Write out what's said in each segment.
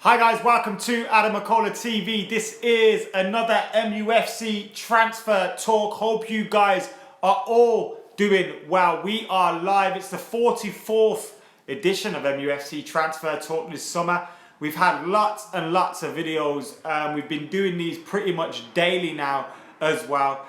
Hi guys, welcome to McKola TV. This is another MUFC transfer talk. Hope you guys are all doing well. We are live. It's the 44th edition of MUFC transfer talk this summer. We've had lots and lots of videos. We've been doing these pretty much daily now as well.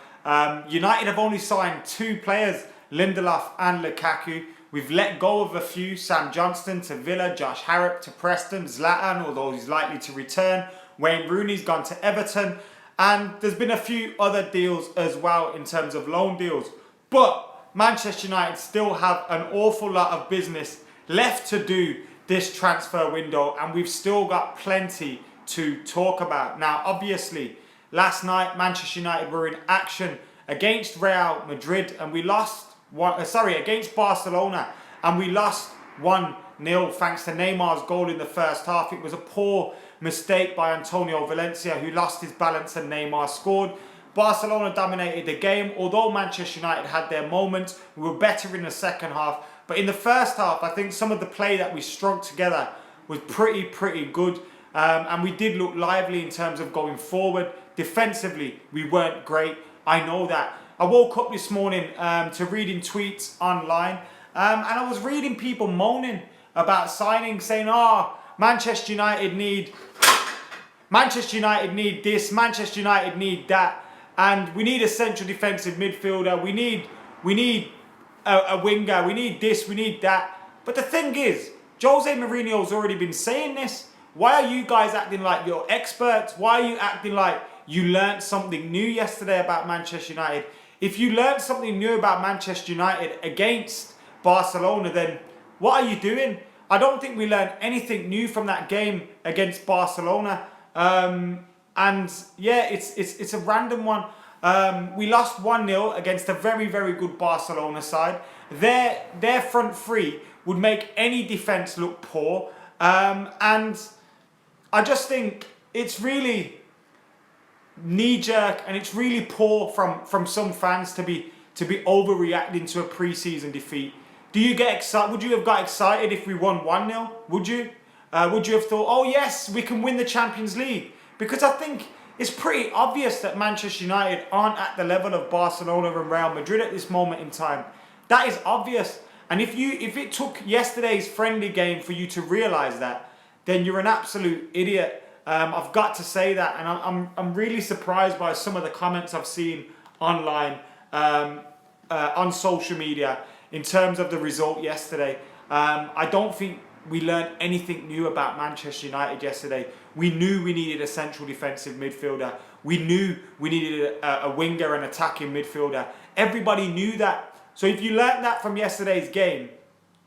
United have only signed 2 players, Lindelof and Lukaku. We've let go of a few, Sam Johnston to Villa, Josh Harrop to Preston, Zlatan, although he's likely to return, Wayne Rooney's gone to Everton, and there's been a few other deals as well in terms of loan deals. But Manchester United still have an awful lot of business left to do this transfer window, and we've still got plenty to talk about. Now, obviously, last night Manchester United were in action against Real Madrid, and we lost against Barcelona, and we lost 1-0 thanks to Neymar's goal in the first half. It was a poor mistake by Antonio Valencia, who lost his balance and Neymar scored. Barcelona dominated the game. Although Manchester United had their moments, we were better in the second half. But in the first half, I think some of the play that we strung together was pretty good. And we did look lively in terms of going forward. Defensively, we weren't great. I know that. I woke up this morning to reading tweets online, and I was reading people moaning about signing, saying, Manchester United need this, Manchester United need that, and we need a central defensive midfielder, we need a winger, we need this, we need that. But the thing is, Jose Mourinho's already been saying this. Why are you guys acting like you're experts? Why are you acting like you learnt something new yesterday about Manchester United? If you learned something new about Manchester United against Barcelona, then what are you doing? I don't think we learned anything new from that game against Barcelona. And yeah, it's a random one. We lost 1-0 against a very good Barcelona side. Their front three would make any defence look poor. And I just think it's really knee-jerk, and it's really poor from some fans to be overreacting to a pre-season defeat. Do you get excited? Would you have got excited if we won 1-0? Would you? Would you have thought, oh yes, we can win the Champions League? Because I think it's pretty obvious that Manchester United aren't at the level of Barcelona and Real Madrid at this moment in time. That is obvious. And if it took yesterday's friendly game for you to realise that, then you're an absolute idiot. I've got to say that, and I'm really surprised by some of the comments I've seen online, on social media, in terms of the result yesterday. I don't think we learned anything new about Manchester United yesterday. We knew we needed a central defensive midfielder. We knew we needed a winger and attacking midfielder. Everybody knew that. So if you learned that from yesterday's game,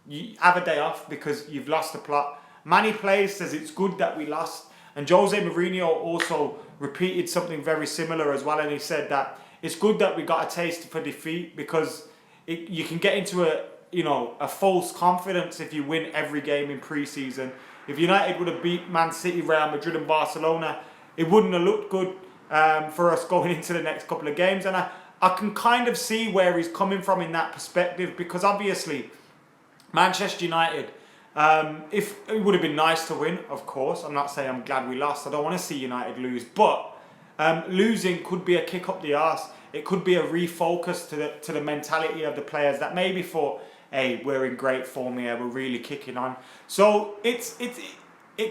you have a day off because you've lost the plot. Manny Plays says it's good that we lost. And Jose Mourinho also repeated something very similar as well, and he said that it's good that we got a taste for defeat, because you can get into a false confidence if you win every game in pre-season. If United would have beat Man City, Real Madrid and Barcelona, it wouldn't have looked good for us going into the next couple of games. And I can kind of see where he's coming from in that perspective, because obviously Manchester United, if it would have been nice to win, of course. I'm not saying I'm glad we lost. I don't want to see United lose, but losing could be a kick up the arse. It could be a refocus to the mentality of the players that maybe thought, hey, we're in great form here, we're really kicking on. So it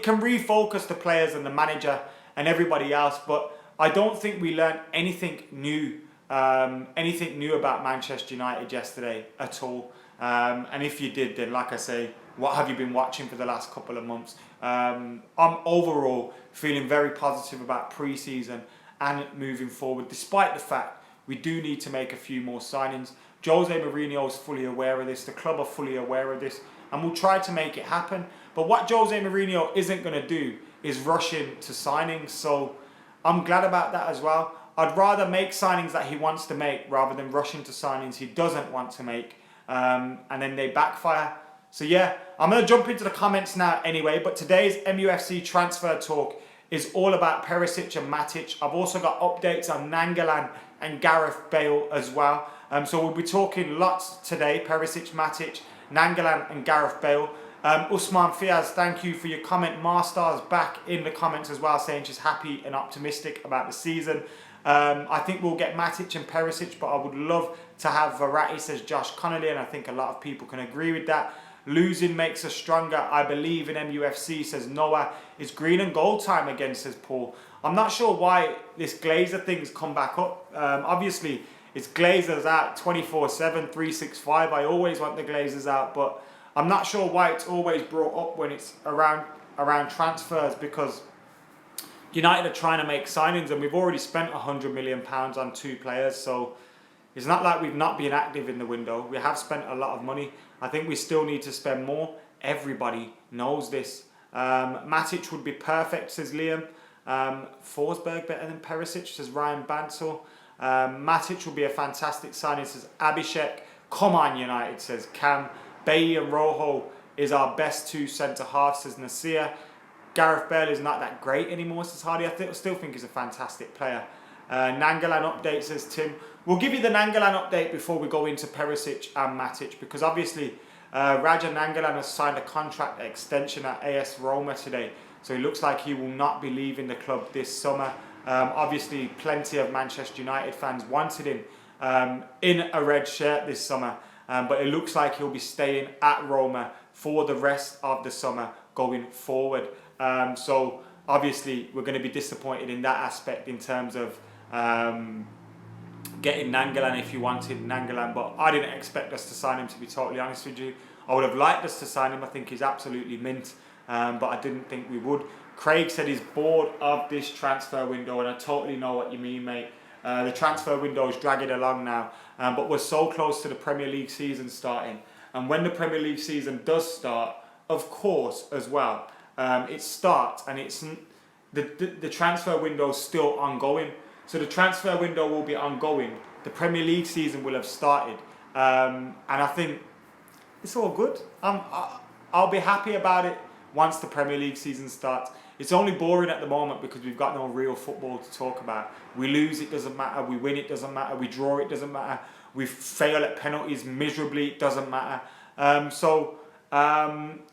can refocus the players and the manager and everybody else. But I don't think we learned anything new about Manchester United yesterday at all. And if you did, then like I say, what have you been watching for the last couple of months? I'm overall feeling very positive about pre-season and moving forward, despite the fact we do need to make a few more signings. Jose Mourinho is fully aware of this. The club are fully aware of this, and we'll try to make it happen. But what Jose Mourinho isn't going to do is rush into signings. So I'm glad about that as well. I'd rather make signings that he wants to make rather than rush into signings he doesn't want to make, and then they backfire. So yeah, I'm going to jump into the comments now anyway, but today's MUFC transfer talk is all about Perisic and Matic. I've also got updates on Nainggolan and Gareth Bale as well. So we'll be talking lots today, Perisic, Matic, Nainggolan and Gareth Bale. Usman Fiaz, thank you for your comment. Marstar's back in the comments as well, saying she's happy and optimistic about the season. I think we'll get Matic and Perisic, but I would love to have Verratti, says Josh Connolly, and I think a lot of people can agree with that. Losing makes us stronger. I believe in MUFC, says Noah. It's green and gold time again, says Paul. I'm not sure why this Glazer thing's come back up. Obviously, it's Glazers out 24/7, 365. I always want the Glazers out, but I'm not sure why it's always brought up when it's around transfers, because United are trying to make signings and we've already spent £100 million on 2 players. So it's not like we've not been active in the window. We have spent a lot of money. I think we still need to spend more. Everybody knows this. Matic would be perfect, says Liam. Forsberg better than Perisic, says Ryan Bansal. Matic will be a fantastic signing, says Abhishek. Come on, United, says Cam. Bailly and Rojo is our best 2 centre-halves, says Nasir. Gareth Bale is not that great anymore, says Hardy. I still think he's a fantastic player. Nangalan update, says Tim. We'll give you the Nangalan update before we go into Perisic and Matic, because obviously Raja Nangalan has signed a contract extension at AS Roma today. So it looks like he will not be leaving the club this summer. Obviously, plenty of Manchester United fans wanted him in a red shirt this summer. But it looks like he'll be staying at Roma for the rest of the summer going forward. So obviously we're going to be disappointed in that aspect in terms of getting Nangalan if you wanted Nangalan. But I didn't expect us to sign him, to be totally honest with you. I would have liked us to sign him. I think he's absolutely mint. But I didn't think we would. Craig said he's bored of this transfer window, and I totally know what you mean, mate. The transfer window is dragging along now, but we're so close to the Premier League season starting. And when the Premier League season does start, of course, as well, it starts and it's the transfer window is still ongoing. So the transfer window will be ongoing. The Premier League season will have started, and I think it's all good. I'll be happy about it once the Premier League season starts. It's only boring at the moment because we've got no real football to talk about. We lose, it doesn't matter. We win, it doesn't matter. We draw, it doesn't matter. We fail at penalties miserably, it doesn't matter.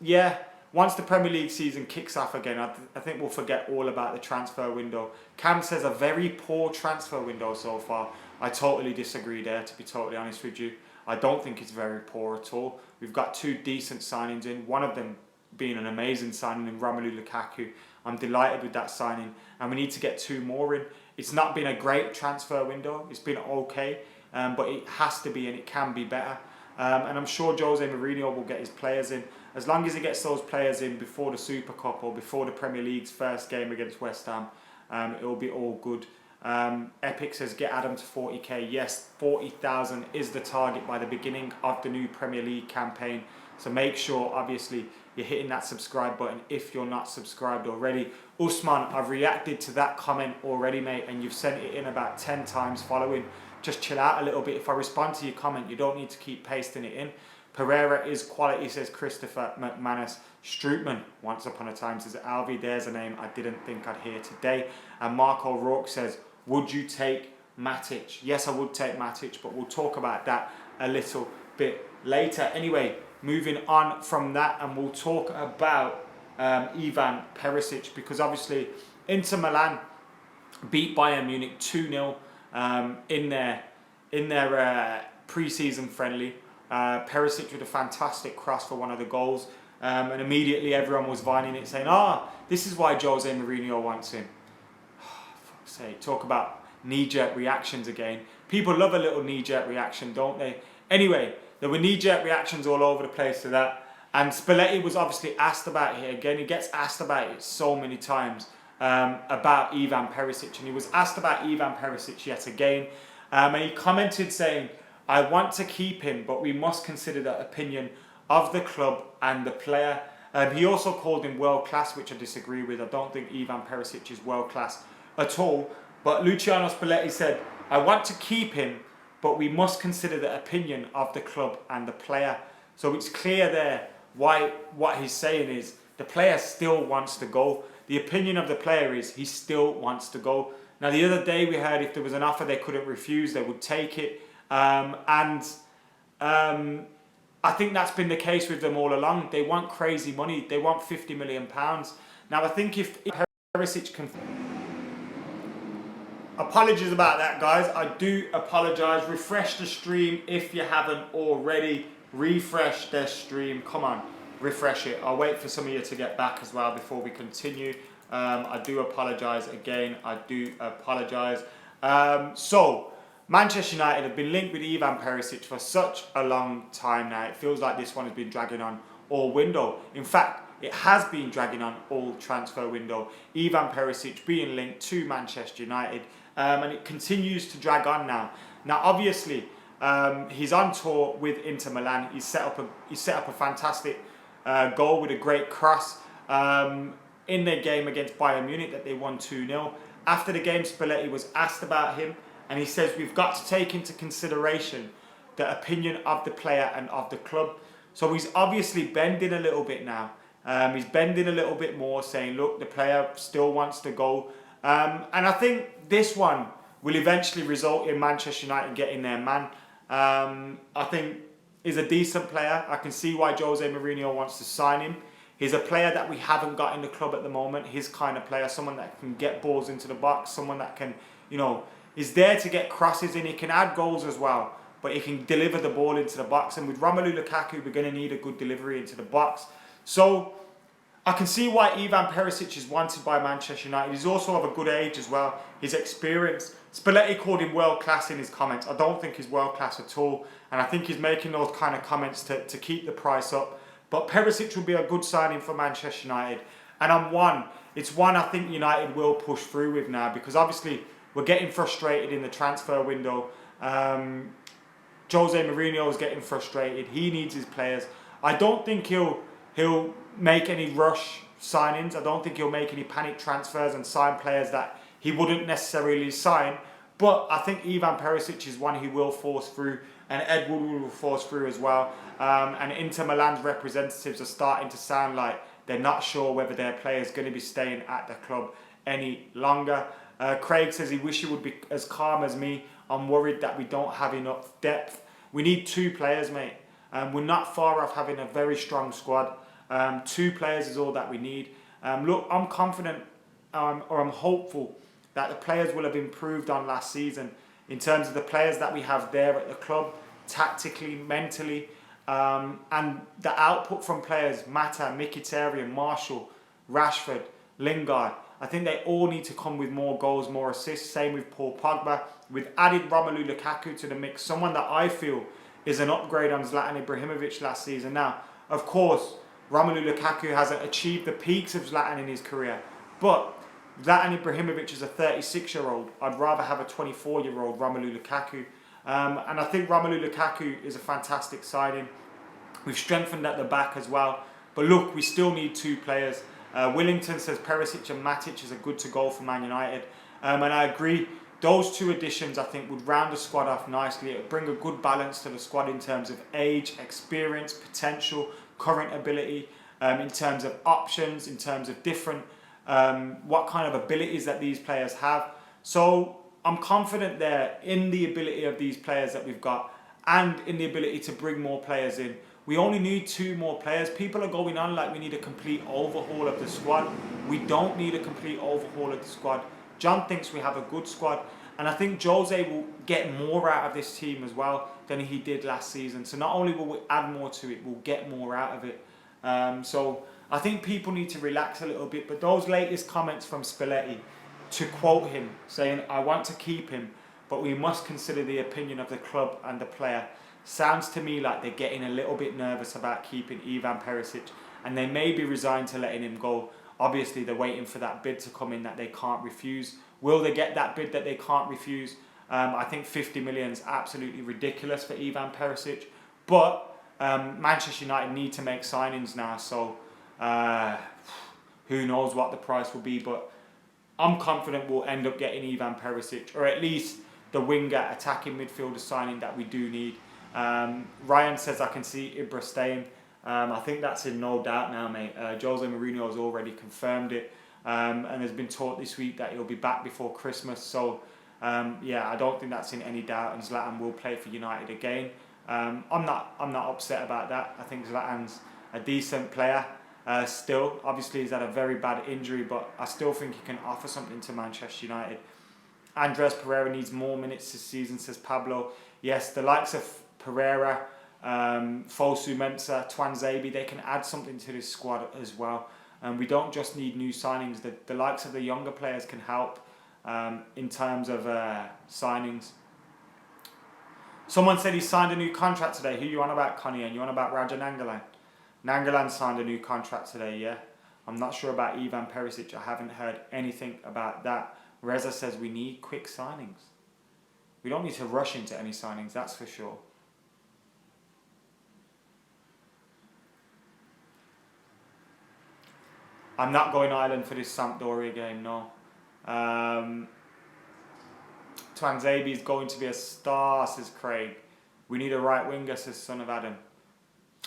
Yeah, once the Premier League season kicks off again, I think we'll forget all about the transfer window. Cam says a very poor transfer window so far. I totally disagree there, to be totally honest with you. I don't think it's very poor at all. We've got 2 decent signings in, one of them being an amazing signing in Romelu Lukaku. I'm delighted with that signing, and we need to get 2 more in. It's not been a great transfer window. It's been okay, but it has to be, and it can be better. And I'm sure Jose Mourinho will get his players in. As long as he gets those players in before the Super Cup or before the Premier League's first game against West Ham, it will be all good. Epic says get Adam to 40k. Yes, 40,000 is the target by the beginning of the new Premier League campaign. So make sure, obviously, you're hitting that subscribe button if you're not subscribed already. Usman, I've reacted to that comment already, mate, and you've sent it in about 10 times following. Just chill out a little bit. If I respond to your comment, you don't need to keep pasting it in. Pereira is quality, says Christopher McManus. Strootman, once upon a time, says Alvi. There's a name I didn't think I'd hear today. And Marco Rourke says, would you take Matic? Yes, I would take Matic, but we'll talk about that a little bit later. Anyway, moving on from that, and we'll talk about Ivan Perisic, because obviously Inter Milan beat Bayern Munich 2-0 in their pre-season friendly. Perisic with a fantastic cross for one of the goals, and immediately everyone was vining it, saying, this is why Jose Mourinho wants him. Fuck's sake, talk about knee-jerk reactions again. People love a little knee-jerk reaction, don't they? Anyway, there were knee-jerk reactions all over the place to that. And Spalletti was obviously asked about it again. He gets asked about it so many times about Ivan Perisic. And he was asked about Ivan Perisic yet again. And he commented saying, I want to keep him, but we must consider the opinion of the club and the player. He also called him world-class, which I disagree with. I don't think Ivan Perisic is world-class at all. But Luciano Spalletti said, I want to keep him, but we must consider the opinion of the club and the player. So it's clear there why what he's saying is the player still wants to go. The opinion of the player is he still wants to go. Now, the other day we heard if there was an offer they couldn't refuse, they would take it. I I think that's been the case with them all along. They want crazy money. They want £50 million. Now, I think if Perisic can... Apologies about that, guys. I do apologise. Refresh the stream if you haven't already. Refresh the stream. Come on, refresh it. I'll wait for some of you to get back as well before we continue. I do apologise again. I do apologise. So, Manchester United have been linked with Ivan Perisic for such a long time now. It feels like this one has been dragging on all window. In fact, it has been dragging on all transfer window. Ivan Perisic being linked to Manchester United. And it continues to drag on now. Now, obviously, he's on tour with Inter Milan. He set up a fantastic goal with a great cross in their game against Bayern Munich that they won 2-0. After the game, Spalletti was asked about him, and he says we've got to take into consideration the opinion of the player and of the club. So he's obviously bending a little bit now. He's bending a little bit more, saying, look, the player still wants to go. And I think this one will eventually result in Manchester United getting their man. I think he's a decent player. I can see why Jose Mourinho wants to sign him. He's a player that we haven't got in the club at the moment. His kind of player, someone that can get balls into the box, someone that can, is there to get crosses in. He can add goals as well, but he can deliver the ball into the box. And with Romelu Lukaku, we're going to need a good delivery into the box. So I can see why Ivan Perisic is wanted by Manchester United. He's also of a good age as well. His experience. Spalletti called him world class in his comments. I don't think he's world class at all. And I think he's making those kind of comments to keep the price up. But Perisic will be a good signing for Manchester United. And it's one I think United will push through with now, because obviously we're getting frustrated in the transfer window. Jose Mourinho is getting frustrated. He needs his players. I don't think he'll make any rush signings. I don't think he'll make any panic transfers and sign players that he wouldn't necessarily sign. But I think Ivan Perisic is one he will force through, and Ed Woodward will force through as well. And Inter Milan's representatives are starting to sound like they're not sure whether their player is going to be staying at the club any longer. Craig says he wishes he would be as calm as me. I'm worried that we don't have enough depth. We need 2 players, mate. We're not far off having a very strong squad. 2 players is all that we need. Look, I'm confident or I'm hopeful that the players will have improved on last season in terms of the players that we have there at the club, tactically, mentally, and the output from players, Mata, Mkhitaryan, Marshall, Rashford, Lingard. I think they all need to come with more goals, more assists. Same with Paul Pogba. We've added Romelu Lukaku to the mix, someone that I feel is an upgrade on Zlatan Ibrahimovic last season. Now, of course, Romelu Lukaku hasn't achieved the peaks of Zlatan in his career, but Zlatan Ibrahimovic is a 36-year-old. I'd rather have a 24-year-old Romelu Lukaku. And I think Romelu Lukaku is a fantastic signing. We've strengthened at the back as well. But look, we still need 2 players. Willington says Perisic and Matic is a good to go for Man United. And I agree. Those 2 additions, I think, would round the squad off nicely. It would bring a good balance to the squad in terms of age, experience, potential, current ability, in terms of options, in terms of different, what kind of abilities that these players have. So I'm confident there in the ability of these players that we've got, and in the ability to bring more players in. We only need 2 more players. People are going on like we need a complete overhaul of the squad. We don't need a complete overhaul of the squad. John thinks we have a good squad, and I think Jose will get more out of this team as well than he did last season. So not only will we add more to it, we'll get more out of it. So I think people need to relax a little bit. But those latest comments from Spalletti, to quote him, saying, I want to keep him, but we must consider the opinion of the club and the player, sounds to me like they're getting a little bit nervous about keeping Ivan Perisic, and they may be resigned to letting him go. Obviously, they're waiting for that bid to come in that they can't refuse. Will they get that bid that they can't refuse? I think 50 million is absolutely ridiculous for Ivan Perisic. But Manchester United need to make signings now. So who knows what the price will be. But I'm confident we'll end up getting Ivan Perisic, or at least the winger attacking midfielder signing that we do need. Ryan says I can see Ibra staying. I think that's in no doubt now, mate. Jose Mourinho has already confirmed it, and there's been talk this week that he'll be back before Christmas. So, yeah, I don't think that's in any doubt, and Zlatan will play for United again. I'm not upset about that. I think Zlatan's a decent player. Still, obviously he's had a very bad injury, but I still think he can offer something to Manchester United. Andres Pereira needs more minutes this season, says Pablo. Yes, the likes of Pereira, Fosu Mensah, Twanzebe, they can add something to this squad as well. We don't just need new signings. The likes of the younger players can help in terms of signings. Someone said he signed a new contract today. Who you on about, Connie? And you on about Raja Nangalan? Nangalan signed a new contract today, yeah? I'm not sure about Ivan Perisic. I haven't heard anything about that. Reza says we need quick signings. We don't need to rush into any signings, that's for sure. I'm not going Ireland for this Sampdoria game, no. Twanzebe is going to be a star, says Craig. We need a right winger, says Son of Adam.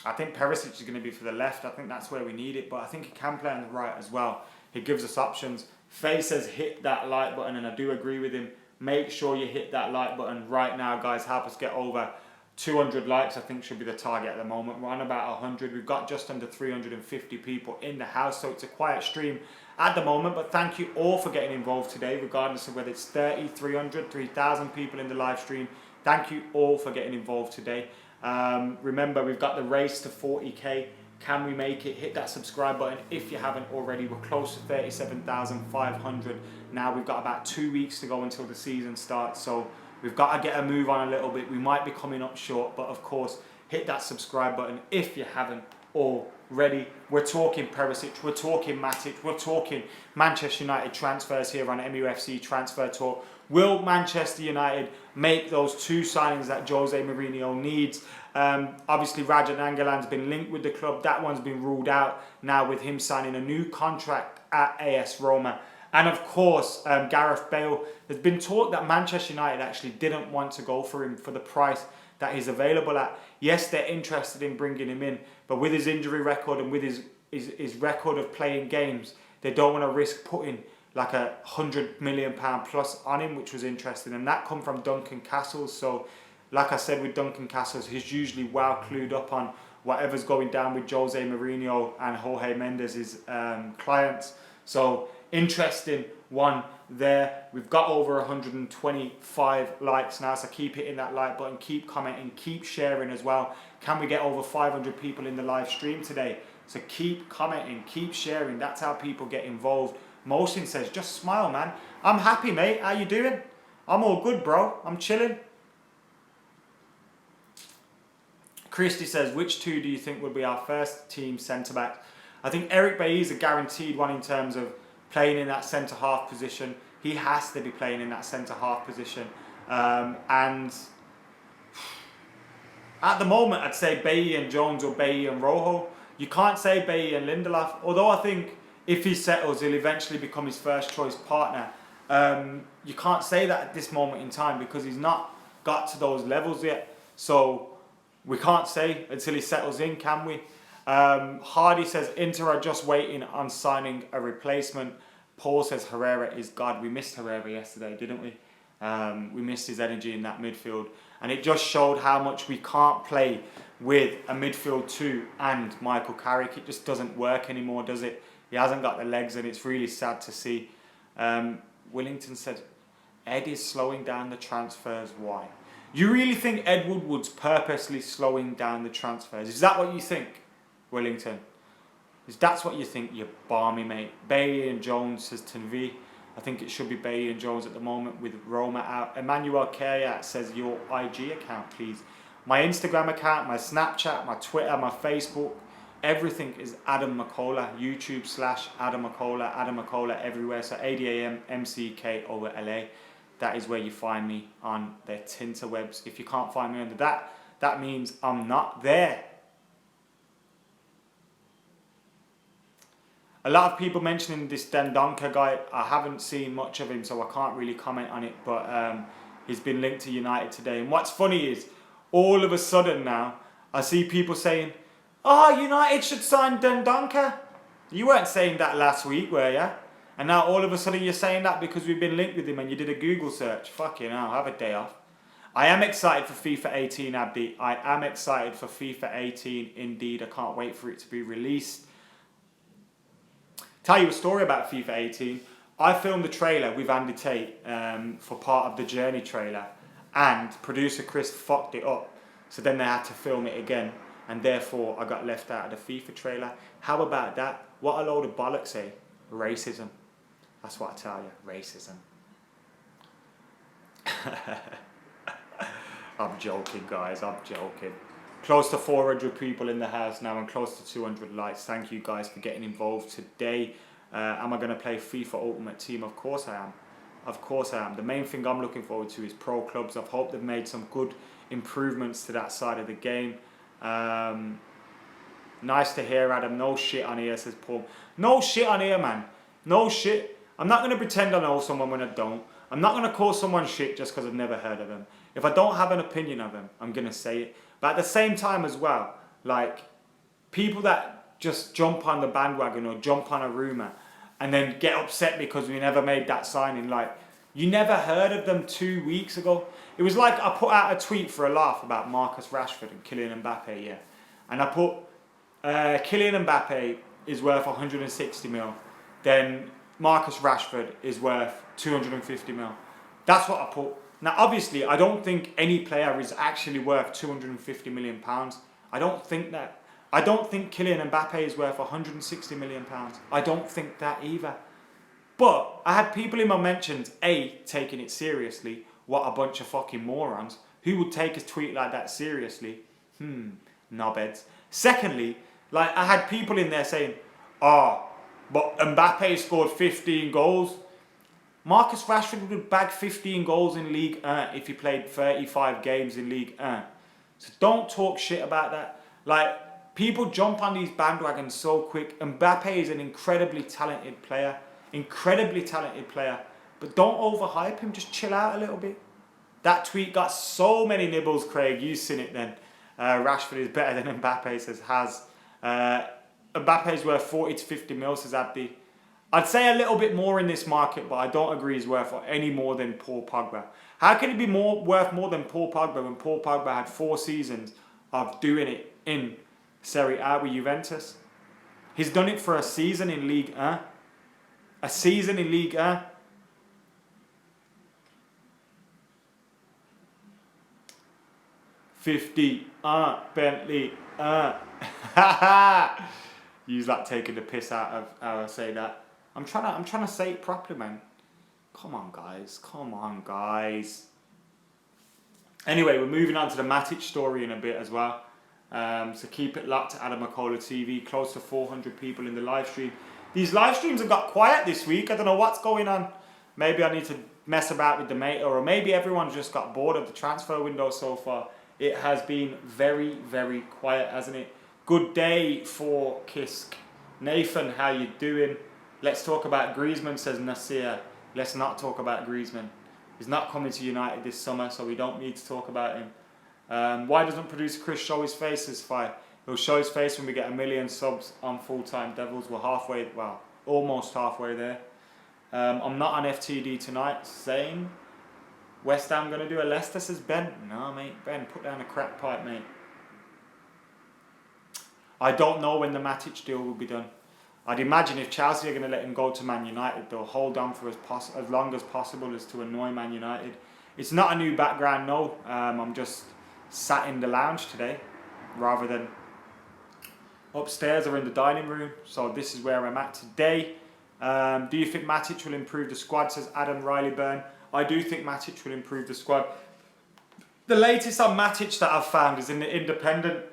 I think Perisic is going to be for the left. I think that's where we need it, but I think he can play on the right as well. He gives us options. Faye says hit that like button, and I do agree with him. Make sure you hit that like button right now, guys. Help us get over 200 likes, I think, should be the target at the moment. We're on about 100. We've got just under 350 people in the house, so it's a quiet stream at the moment. But thank you all for getting involved today, regardless of whether it's 30, 300, 3,000 people in the live stream. Thank you all for getting involved today. Remember, we've got the race to 40k. Can we make it? Hit that subscribe button if you haven't already. We're close to 37,500 now. We've got about 2 weeks to go until the season starts, so we've got to get a move on a little bit. We might be coming up short, but of course, hit that subscribe button if you haven't already. We're talking Perisic, we're talking Matic, we're talking Manchester United transfers here on MUFC Transfer Talk. Will Manchester United make those two signings that Jose Mourinho needs? Obviously, Raja Nangalan's been linked with the club. That one's been ruled out now with him signing a new contract at AS Roma. And of course, Gareth Bale. There's been talk that Manchester United actually didn't want to go for him for the price that he's available at. Yes, they're interested in bringing him in, but with his injury record and with his record of playing games, they don't want to risk putting like £100 million plus on him, which was interesting. And that come from Duncan Castles. So, like I said with Duncan Castles, he's usually well clued up on whatever's going down with Jose Mourinho and Jorge Mendes' clients. So, interesting one there. We've got over 125 likes now, so keep hitting that like button, keep commenting, keep sharing as well. Can we get over 500 people in the live stream today? So keep commenting, keep sharing. That's how people get involved. Mohsin says, just smile, man. I'm happy, mate. How you doing? I'm all good, bro. I'm chilling. Christy says, which two do you think would be our first team centre-back? I think Eric Bailly is a guaranteed one in terms of playing in that centre-half position. He has to be playing in that centre-half position. And at the moment, I'd say Bailly and Jones or Bailly and Rojo. You can't say Bailly and Lindelof, although I think if he settles, he'll eventually become his first choice partner. You can't say that at this moment in time because he's not got to those levels yet. So we can't say until he settles in, can we? Hardy says, Inter are just waiting on signing a replacement. Paul says, Herrera is God. We missed Herrera yesterday, didn't we? We missed his energy in that midfield. And it just showed how much we can't play with a midfield two and Michael Carrick. It just doesn't work anymore, does it? He hasn't got the legs, and it's really sad to see. Willington said, Ed is slowing down the transfers. Why? You really think Ed Woodward's purposely slowing down the transfers? Is that what you think, Willington? Is that what you think, you balmy mate? Bailly and Jones, says Tanvi. I think it should be Bailly and Jones at the moment with Roma out. Emmanuel Kaya says, your IG account, please. My Instagram account, my Snapchat, my Twitter, my Facebook, everything is Adam McKola. YouTube / Adam McKola everywhere. So ADAMMCK over LA. That is where you find me on the Tinterwebs. If you can't find me under that, that means I'm not there. A lot of people mentioning this Dendoncker guy. I haven't seen much of him, so I can't really comment on it. But he's been linked to United today. And what's funny is, all of a sudden now, I see people saying, oh, United should sign Dendoncker. You weren't saying that last week, were you? And now all of a sudden you're saying that because we've been linked with him and you did a Google search. Fucking hell, have a day off. I am excited for FIFA 18, Abdi. I am excited for FIFA 18 indeed. I can't wait for it to be released. Tell you a story about FIFA 18. I filmed the trailer with Andy Tate for part of the Journey trailer, and producer Chris fucked it up. So then they had to film it again, and therefore I got left out of the FIFA trailer. How about that? What a load of bollocks, eh? Racism. That's what I tell you, racism. I'm joking, guys, I'm joking. Close to 400 people in the house now and close to 200 likes. Thank you guys for getting involved today. Am I going to play FIFA Ultimate Team? Of course I am. Of course I am. The main thing I'm looking forward to is pro clubs. I hope they've made some good improvements to that side of the game. Nice to hear, Adam. No shit on here, says Paul. No shit on here, man. No shit. I'm not going to pretend I know someone when I don't. I'm not going to call someone shit just because I've never heard of them. If I don't have an opinion of them, I'm going to say it. But at the same time as well, like, people that just jump on the bandwagon or jump on a rumour and then get upset because we never made that signing, like, you never heard of them 2 weeks ago. It was like I put out a tweet for a laugh about Marcus Rashford and Kylian Mbappe, yeah. And I put, Kylian Mbappe is worth 160 mil. Then Marcus Rashford is worth 250 mil. That's what I put. Now, obviously, I don't think any player is actually worth 250 million pounds. I don't think that. I don't think Kylian Mbappe is worth 160 million pounds. I don't think that either. But I had people in my mentions, A, taking it seriously. What a bunch of fucking morons. Who would take a tweet like that seriously? Knobheads. Secondly, like, I had people in there saying, oh, but Mbappe scored 15 goals. Marcus Rashford would bag 15 goals in League 1 if he played 35 games in League 1. So don't talk shit about that. Like, people jump on these bandwagons so quick. Mbappe is an incredibly talented player. Incredibly talented player. But don't overhype him. Just chill out a little bit. That tweet got so many nibbles, Craig. You've seen it then. Rashford is better than Mbappe, says Haz. Mbappe is worth 40 to 50 mil, says Abdi. I'd say a little bit more in this market, but I don't agree he's worth any more than Paul Pogba. How can he be worth more than Paul Pogba when Paul Pogba had 4 seasons of doing it in Serie A with Juventus? He's done it for a season in Ligue 1. A season in Ligue 1. $50, Bentley, Use that taking the piss out of how I say that. I'm trying to say it properly, man. Come on, guys. Come on, guys. Anyway, we're moving on to the Matic story in a bit as well. So keep it locked to Adam McKola TV. Close to 400 people in the live stream. These live streams have got quiet this week. I don't know what's going on. Maybe I need to mess about with the meta, or maybe everyone's just got bored of the transfer window so far. It has been very, very quiet, hasn't it? Good day for Kisk. Nathan, how you doing? Let's talk about Griezmann, says Nasir. Let's not talk about Griezmann. He's not coming to United this summer, so we don't need to talk about him. Why doesn't producer Chris show his face? Says Fire. He'll show his face when we get 1 million subs on Full-Time Devils. We're halfway, well, almost halfway there. I'm not on FTD tonight. Same. West Ham going to do a Leicester, says Ben. No, mate. Ben, put down a crack pipe, mate. I don't know when the Matic deal will be done. I'd imagine if Chelsea are going to let him go to Man United, they'll hold on for as long as possible as to annoy Man United. It's not a new background, no. I'm just sat in the lounge today rather than upstairs or in the dining room. So this is where I'm at today. Do you think Matic will improve the squad, says Adam Riley Byrne. I do think Matic will improve the squad. The latest on Matic that I've found is in the Independent.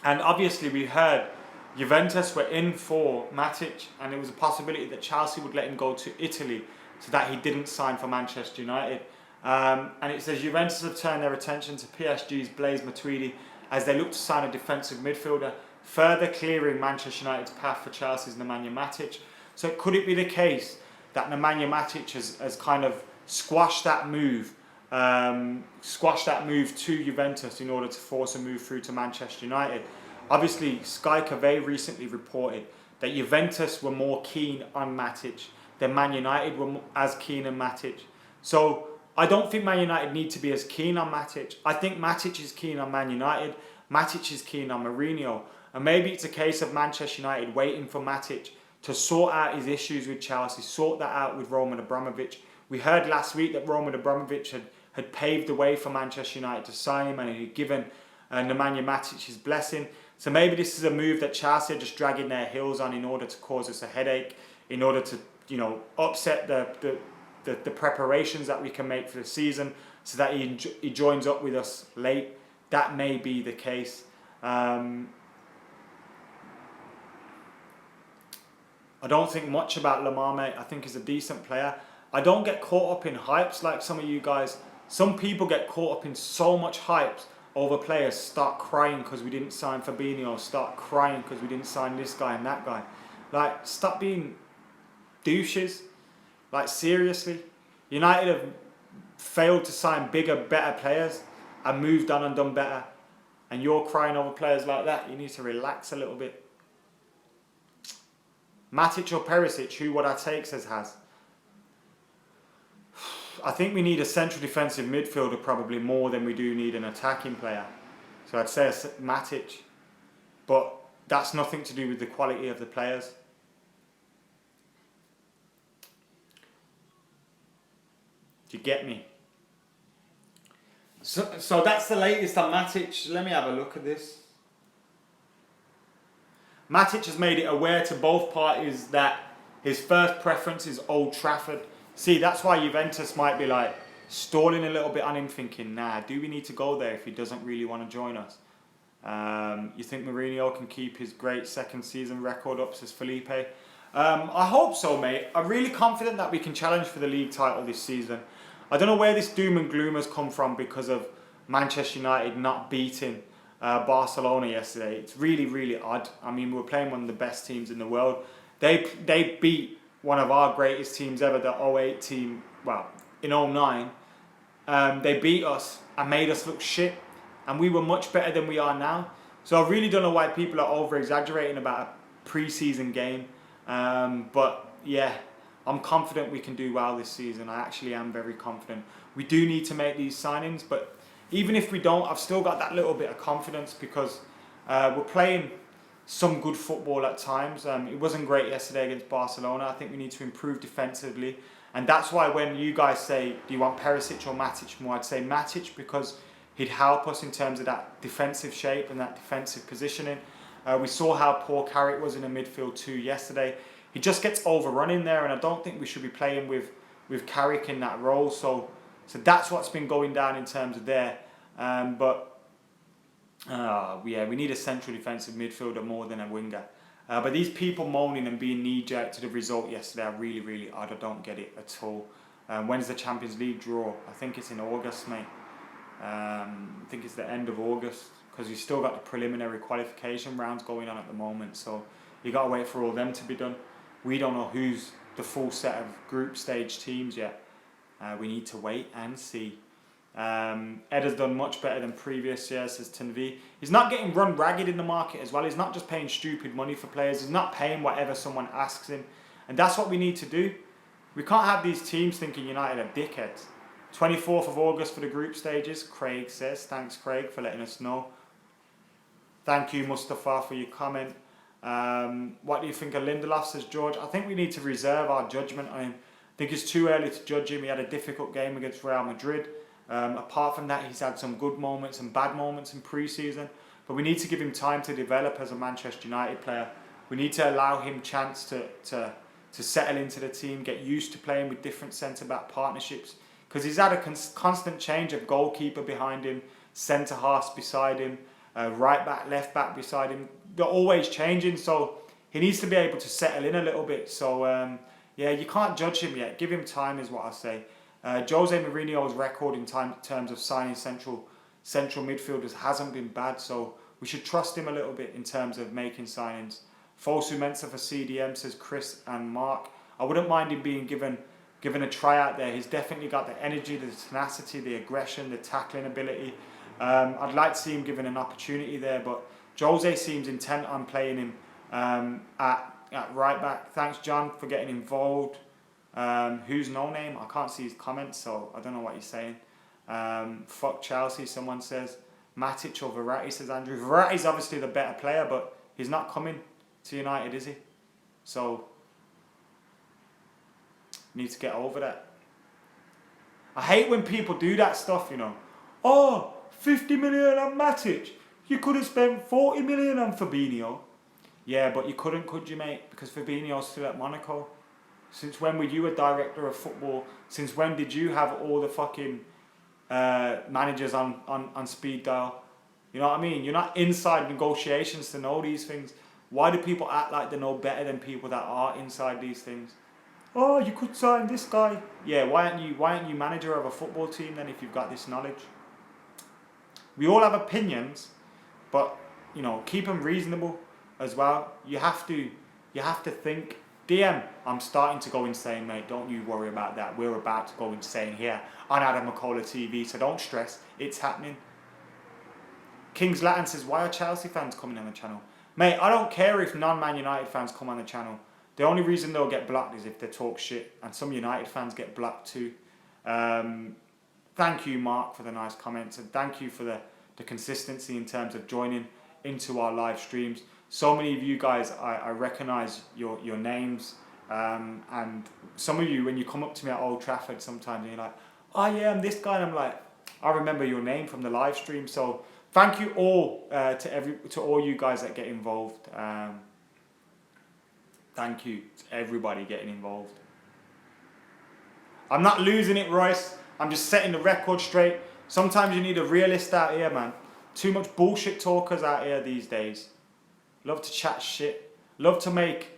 And obviously we heard Juventus were in for Matic, and it was a possibility that Chelsea would let him go to Italy so that he didn't sign for Manchester United. And it says Juventus have turned their attention to PSG's Blaise Matuidi as they look to sign a defensive midfielder, further clearing Manchester United's path for Chelsea's Nemanja Matic. So could it be the case that Nemanja Matic has kind of squashed that move to Juventus in order to force a move through to Manchester United? Obviously, Sky Cave recently reported that Juventus were more keen on Matic than Man United were as keen on Matic. So I don't think Man United need to be as keen on Matic. I think Matic is keen on Man United. Matic is keen on Mourinho. And maybe it's a case of Manchester United waiting for Matic to sort out his issues with Chelsea, sort that out with Roman Abramovich. We heard last week that Roman Abramovich had paved the way for Manchester United to sign him, and he had given Nemanja Matic his blessing. So maybe this is a move that Chelsea are just dragging their heels on in order to cause us a headache, in order to, upset the preparations that we can make for the season, so that he joins up with us late. That may be the case. I don't think much about Lamar, mate. I think he's a decent player. I don't get caught up in hypes like some of you guys. Some people get caught up in so much hypes over players, start crying because we didn't sign Fabinho, start crying because we didn't sign this guy and that guy. Like, stop being douches. Like, seriously. United have failed to sign bigger, better players and moved on and done better. And you're crying over players like that. You need to relax a little bit. Matic or Perisic, who would I take, says Has. I think we need a central defensive midfielder probably more than we do need an attacking player. So I'd say Matic. But that's nothing to do with the quality of the players. Do you get me? So that's the latest on Matic. Let me have a look at this. Matic has made it aware to both parties that his first preference is Old Trafford. See, that's why Juventus might be like stalling a little bit on him, thinking, nah, do we need to go there if he doesn't really want to join us? You think Mourinho can keep his great second season record up, says Felipe? I hope so, mate. I'm really confident that we can challenge for the league title this season. I don't know where this doom and gloom has come from because of Manchester United not beating Barcelona yesterday. It's really, really odd. I mean, we were playing one of the best teams in the world. They beat one of our greatest teams ever, the 08 team, well, in 09. They beat us and made us look shit. And we were much better than we are now. So I really don't know why people are over-exaggerating about a pre-season game. But yeah, I'm confident we can do well this season. I actually am very confident. We do need to make these signings, but even if we don't, I've still got that little bit of confidence because we're playing some good football at times. It wasn't great yesterday against Barcelona. I think we need to improve defensively. And that's why when you guys say, do you want Perisic or Matic more? I'd say Matic because he'd help us in terms of that defensive shape and that defensive positioning. We saw how poor Carrick was in the midfield too yesterday. He just gets overrun in there, and I don't think we should be playing with Carrick in that role. So that's what's been going down in terms of there. Yeah, we need a central defensive midfielder more than a winger. But these people moaning and being knee-jerk to the result yesterday are really, really odd. I don't get it at all. When's the Champions League draw? I think it's in August, mate. I think it's the end of August because you've still got the preliminary qualification rounds going on at the moment. So you got to wait for all them to be done. We don't know who's the full set of group stage teams yet. We need to wait and see. Ed has done much better than previous years, says Tanvi. He's not getting run ragged in the market as well. He's not just paying stupid money for players. He's not paying whatever someone asks him. And that's what we need to do. We can't have these teams thinking United are dickheads. 24th of August for the group stages, Craig says. Thanks, Craig, for letting us know. Thank you, Mustafa, for your comment. What do you think of Lindelof, says George? I think we need to reserve our judgment on him. I think it's too early to judge him. He had a difficult game against Real Madrid. Apart from that, he's had some good moments and bad moments in pre-season. But we need to give him time to develop as a Manchester United player. We need to allow him chance to settle into the team, get used to playing with different centre-back partnerships. Because he's had a constant change of goalkeeper behind him, centre-halves beside him, right-back, left-back beside him. They're always changing, so he needs to be able to settle in a little bit. So, yeah, you can't judge him yet. Give him time is what I say. Jose Mourinho's record in terms of signing central midfielders hasn't been bad, so we should trust him a little bit in terms of making signings. Fosu Mensah for CDM, says Chris and Mark. I wouldn't mind him being given a try out there. He's definitely got the energy, the tenacity, the aggression, the tackling ability. I'd like to see him given an opportunity there, but Jose seems intent on playing him at right back. Thanks, John, for getting involved. Who's no name? I can't see his comments, so I don't know what he's saying. Fuck Chelsea, someone says. Matic or Verratti, says Andrew. Verratti's obviously the better player, but he's not coming to United, is he? So, need to get over that. I hate when people do that stuff, you know. Oh, 50 million on Matic. You could have spent 40 million on Fabinho. Yeah, but you couldn't, could you, mate? Because Fabinho's still at Monaco. Since when were you a director of football? Since when did you have all the fucking managers on speed dial? You know what I mean? You're not inside negotiations to know these things. Why do people act like they know better than people that are inside these things? Oh, you could sign this guy. Yeah, why aren't you manager of a football team then if you've got this knowledge? We all have opinions, but you know, keep them reasonable as well. You have to think. DM, I'm starting to go insane, mate. Don't you worry about that. We're about to go insane here on Adam McKola TV, so don't stress. It's happening. King's Latin says, why are Chelsea fans coming on the channel? Mate, I don't care if non-Man United fans come on the channel. The only reason they'll get blocked is if they talk shit, and some United fans get blocked too. Thank you, Mark, for the nice comments, and thank you for the consistency in terms of joining into our live streams. So many of you guys, I recognise your names, and some of you, when you come up to me at Old Trafford sometimes, and you're like, oh yeah, I'm this guy, and I'm like, I remember your name from the live stream. So thank you all to all you guys that get involved. Thank you to everybody getting involved. I'm not losing it, Royce. I'm just setting the record straight. Sometimes you need a realist out here, man. Too much bullshit talkers out here these days. Love to chat shit. Love to make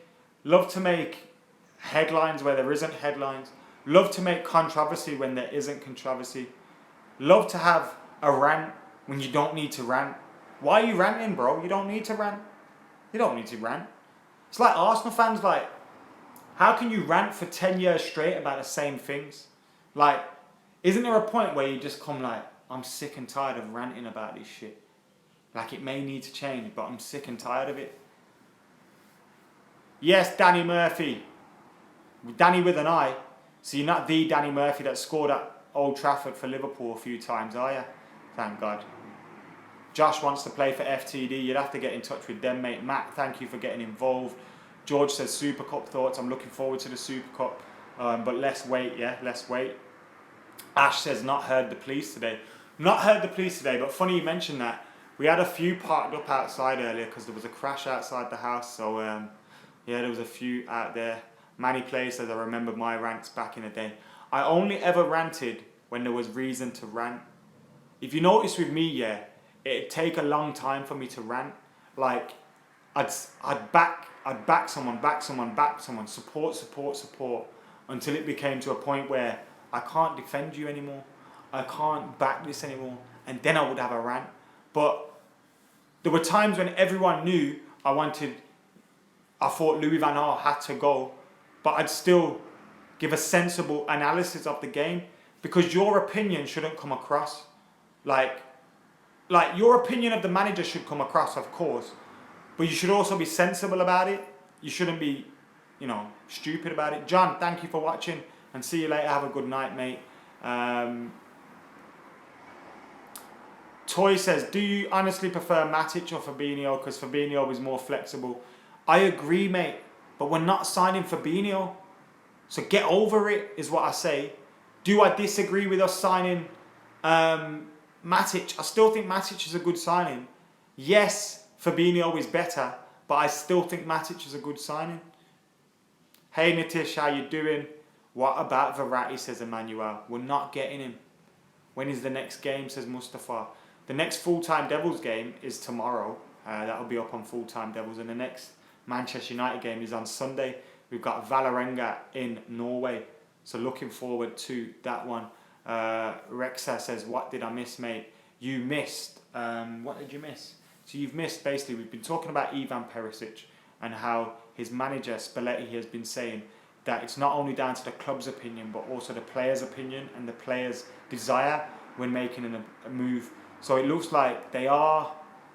headlines where there isn't headlines. Love to make controversy when there isn't controversy. Love to have a rant when you don't need to rant. Why are you ranting, bro? You don't need to rant. You don't need to rant. It's like Arsenal fans, like, how can you rant for 10 years straight about the same things? Like, isn't there a point where you just come like, I'm sick and tired of ranting about this shit? Like, it may need to change, but I'm sick and tired of it. Yes, Danny Murphy. Danny with an I. So you're not the Danny Murphy that scored at Old Trafford for Liverpool a few times, are you? Thank God. Josh wants to play for FTD. You'd have to get in touch with them, mate. Matt, thank you for getting involved. George says Super Cup thoughts. I'm looking forward to the Super Cup. But let's wait, yeah? Let's wait. Ash says not heard the police today. Not heard the police today, but funny you mentioned that. We had a few parked up outside earlier because there was a crash outside the house. So, yeah, there was a few out there. Manny Plays says, I remember my rants back in the day. I only ever ranted when there was reason to rant. If you notice with me, yeah, it'd take a long time for me to rant. Like, I'd back someone, support, until it became to a point where I can't defend you anymore. I can't back this anymore. And then I would have a rant. But there were times when everyone knew I thought Louis van Gaal had to go, but I'd still give a sensible analysis of the game, because your opinion shouldn't come across. Like your opinion of the manager should come across, of course, but you should also be sensible about it. You shouldn't be, stupid about it. John, thank you for watching, and see you later. Have a good night, mate. Toy says, do you honestly prefer Matic or Fabinho? Because Fabinho is more flexible. I agree, mate, but we're not signing Fabinho. So get over it, is what I say. Do I disagree with us signing Matic? I still think Matic is a good signing. Yes, Fabinho is better, but I still think Matic is a good signing. Hey Nitish, how you doing? What about Verratti, says Emmanuel. We're not getting him. When is the next game, says Mustafa. The next full-time Devils game is tomorrow. That'll be up on full-time Devils. And the next Manchester United game is on Sunday. We've got Vålerenga in Norway. So looking forward to that one. Rexa says, what did I miss, mate? You missed. What did you miss? So you've missed, basically, we've been talking about Ivan Perisic and how his manager, Spalletti, has been saying that it's not only down to the club's opinion, but also the players' opinion and the players' desire when making a move. So it looks like they are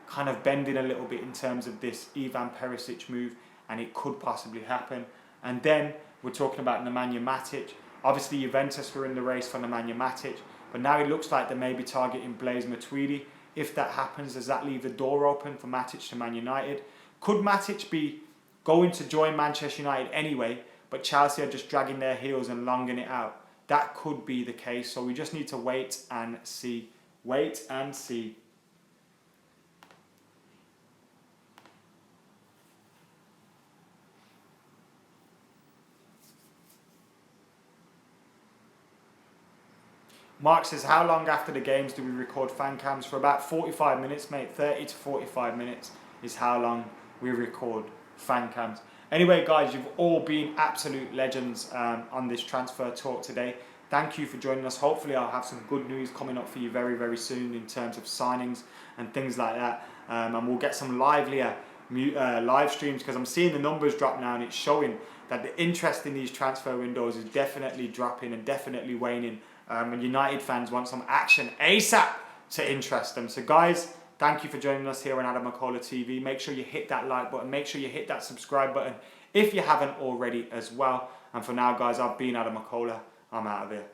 kind of bending a little bit in terms of this Ivan Perisic move, and it could possibly happen. And then we're talking about Nemanja Matic. Obviously, Juventus were in the race for Nemanja Matic, but now it looks like they may be targeting Blaise Matuidi. If that happens, does that leave the door open for Matic to Man United? Could Matic be going to join Manchester United anyway, but Chelsea are just dragging their heels and longing it out? That could be the case, so we just need to wait and see. Wait and see. Mark says, how long after the games do we record fan cams? For about 45 minutes, mate. 30 to 45 minutes is how long we record fan cams. Anyway, guys, you've all been absolute legends on this transfer talk today. Thank you for joining us. Hopefully, I'll have some good news coming up for you very, very soon in terms of signings and things like that. And we'll get some livelier live streams, because I'm seeing the numbers drop now and it's showing that the interest in these transfer windows is definitely dropping and definitely waning. And United fans want some action ASAP to interest them. So guys, thank you for joining us here on Adam McKola TV. Make sure you hit that like button. Make sure you hit that subscribe button if you haven't already as well. And for now, guys, I've been Adam McKola. I'm out of here.